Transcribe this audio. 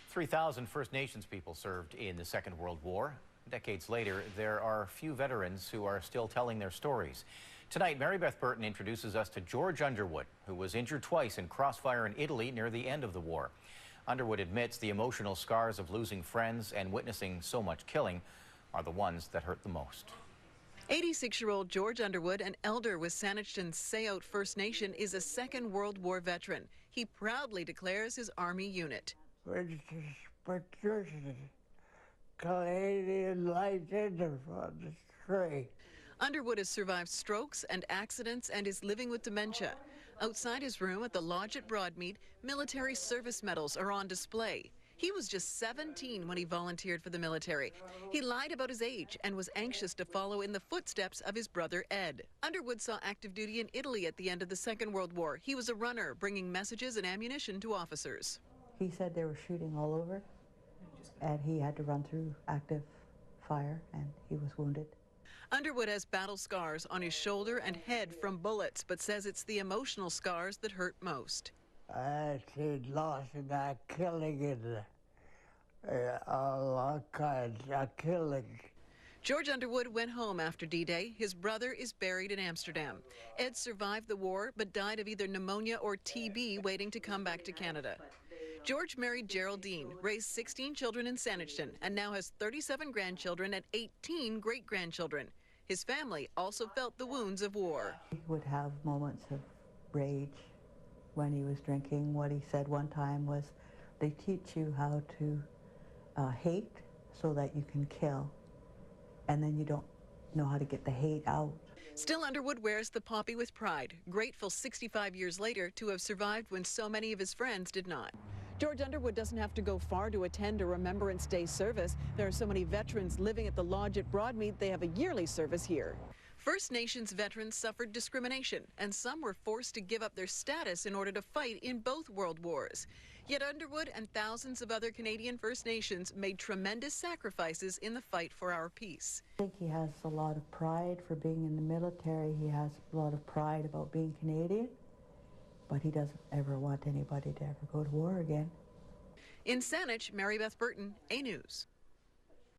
3,000 First Nations people served in the Second World War. Decades later, there are few veterans who are still telling their stories. Tonight, Mary Beth Burton introduces us to George Underwood, who was injured twice in crossfire in Italy near the end of the war. Underwood admits the emotional scars of losing friends and witnessing so much killing are the ones that hurt the most. 86-year-old George Underwood, an elder with Saanich Sayote First Nation, is a Second World War veteran. He proudly declares his Army unit. Canadian light infantry. Underwood has survived strokes and accidents and is living with dementia. Outside his room at the lodge at Broadmead, military service medals are on display. He was just 17 when he volunteered for the military. He lied about his age and was anxious to follow in the footsteps of his brother Ed. Underwood saw active duty in Italy at the end of the Second World War. He was a runner, bringing messages and ammunition to officers. He said they were shooting all over, and he had to run through active fire, and he was wounded. Underwood has battle scars on his shoulder and head from bullets, but says it's the emotional scars that hurt most. I seen loss in that killing in all kinds of killing. George Underwood went home after D-Day. His brother is buried in Amsterdam. Ed survived the war, but died of either pneumonia or TB waiting to come back to Canada. George married Geraldine, raised 16 children in Saanich, and now has 37 grandchildren and 18 great-grandchildren. His family also felt the wounds of war. He would have moments of rage when he was drinking. What he said one time was, they teach you how to hate so that you can kill, and then you don't know how to get the hate out. Still, Underwood wears the poppy with pride, grateful 65 years later to have survived when so many of his friends did not. George Underwood doesn't have to go far to attend a Remembrance Day service. There are so many veterans living at the lodge at Broadmead, they have a yearly service here. First Nations veterans suffered discrimination, and some were forced to give up their status in order to fight in both world wars. Yet Underwood and thousands of other Canadian First Nations made tremendous sacrifices in the fight for our peace. I think he has a lot of pride for being in the military. He has a lot of pride about being Canadian, but he doesn't ever want anybody to ever go to war again. In Saanich, Mary Beth Burton, A News.